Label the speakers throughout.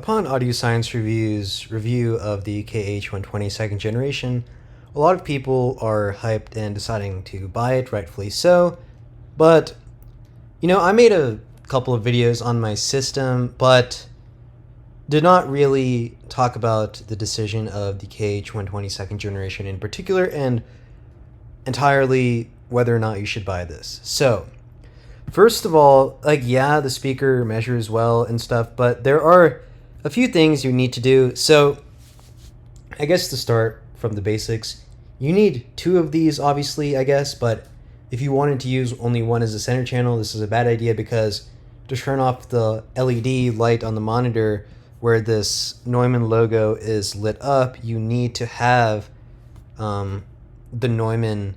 Speaker 1: upon Audio Science Review's review of the KH120 second generation, a lot of people are hyped and deciding to buy it, rightfully so. But, I made a couple of videos on my system, but did not really talk about the decision of the KH120 second generation in particular, and entirely whether or not you should buy this. So, first of all, the speaker measures well and stuff, but there are a few things you need to do. So, I guess to start from the basics, you need two of these, obviously, I guess, but if you wanted to use only one as a center channel, this is a bad idea because to turn off the LED light on the monitor where this Neumann logo is lit up, you need to have the Neumann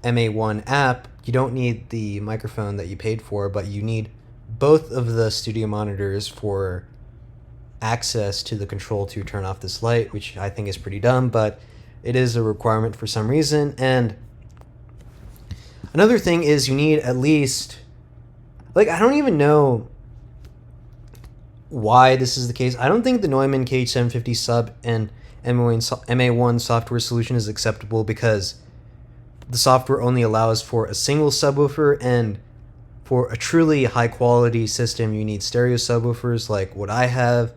Speaker 1: MA1 app. You don't need the microphone that you paid for, but you need both of the studio monitors for access to the control to turn off this light, which I think is pretty dumb, but it is a requirement for some reason. And another thing is you need at least, I don't even know why this is the case. I don't think the Neumann KH750 sub and MA1 software solution is acceptable because the software only allows for a single subwoofer, and for a truly high quality system you need stereo subwoofers like what I have,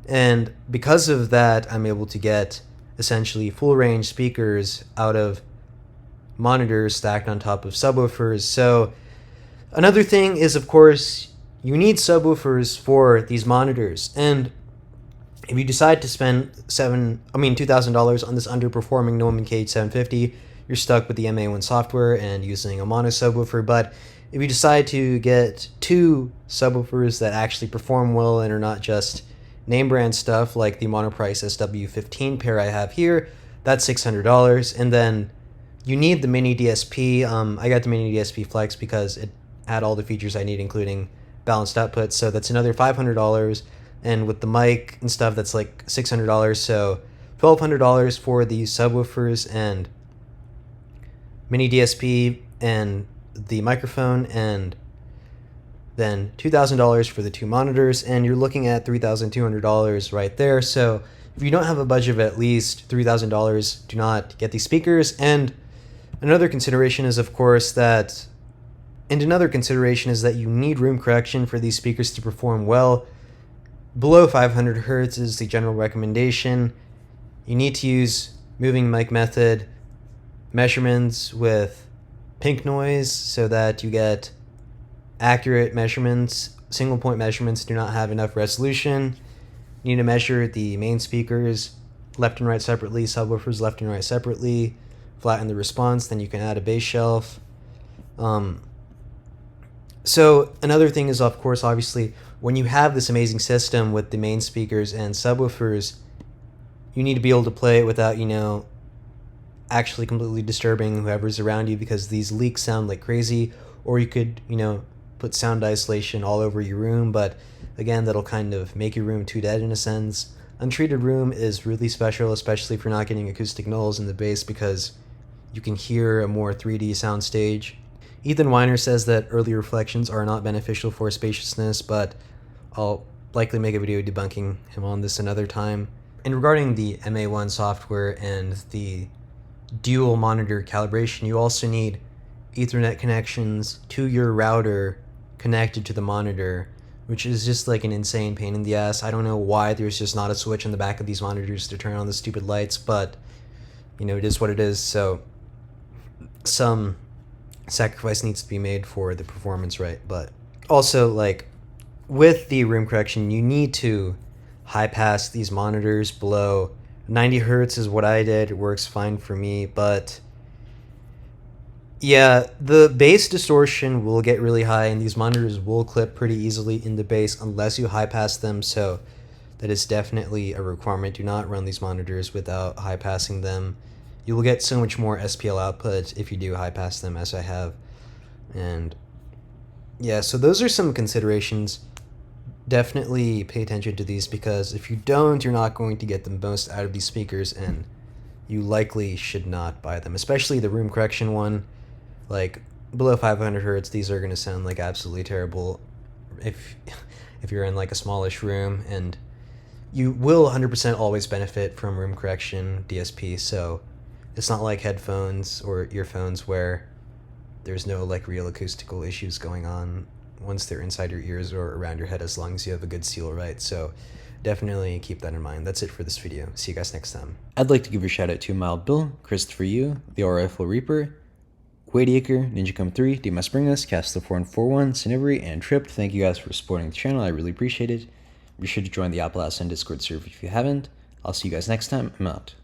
Speaker 1: and because of that I'm able to get essentially full range speakers out of monitors stacked on top of subwoofers. So another thing is, of course, you need subwoofers for these monitors, and if you decide to spend $2,000 on this underperforming Neumann KH750, you're stuck with the MA1 software and using a mono subwoofer. But if you decide to get two subwoofers that actually perform well and are not just name brand stuff like the Monoprice SW15 pair I have here, that's $600. And then you need the mini DSP. I got the mini DSP Flex because it had all the features I need, including balanced output, so that's another $500. And with the mic and stuff, that's like $600, so $1,200 for the subwoofers and mini DSP and the microphone, and then $2,000 for the two monitors, and you're looking at $3,200 right there. So if you don't have a budget of at least $3,000, do not get these speakers. And another consideration is, of course, that you need room correction for these speakers to perform well. Below 500 Hertz is the general recommendation. You need to use moving mic method measurements with pink noise so that you get accurate measurements. Single point measurements do not have enough resolution. You need to measure the main speakers left and right separately, subwoofers left and right separately, flatten the response, then you can add a bass shelf. So another thing is, of course, obviously, when you have this amazing system with the main speakers and subwoofers, you need to be able to play it without, actually completely disturbing whoever's around you, because these leaks sound like crazy. Or you could, put sound isolation all over your room, but again, that'll kind of make your room too dead in a sense. Untreated room is really special, especially if you're not getting acoustic nulls in the bass, because you can hear a more 3D soundstage. Ethan Weiner says that early reflections are not beneficial for spaciousness, but I'll likely make a video debunking him on this another time. And regarding the MA1 software and the dual monitor calibration, you also need Ethernet connections to your router connected to the monitor, which is just like an insane pain in the ass. I don't know why there's just not a switch on the back of these monitors to turn on the stupid lights, but it is what it is. So some sacrifice needs to be made for the performance, right? But also, with the room correction, you need to high pass these monitors below 90 Hertz is what I did. It works fine for me, but yeah, the bass distortion will get really high, and these monitors will clip pretty easily in the bass unless you high pass them, so that is definitely a requirement. Do not run these monitors without high passing them. You will get so much more SPL output if you do high pass them, as I have. And yeah, so those are some considerations. Definitely pay attention to these, because if you don't, you're not going to get the most out of these speakers, and you likely should not buy them, especially the room correction one. Below 500 Hertz, these are going to sound like absolutely terrible if you're in a smallish room, and you will 100% always benefit from room correction DSP. So it's not like headphones or earphones where there's no like real acoustical issues going on once they're inside your ears or around your head, as long as you have a good seal, right? So definitely keep that in mind. That's it for this video. See you guys next time.
Speaker 2: I'd like to give a shout out to Mild Bill, Christopher Yu, The Rifle Reaper, Wadiaker, Ninja Come 3, DMS Bringus, Cast the 4 and 41, Cinevery, and Tripped. Thank you guys for supporting the channel. I really appreciate it. Be sure to join the Apple House and Discord server if you haven't. I'll see you guys next time. I'm out.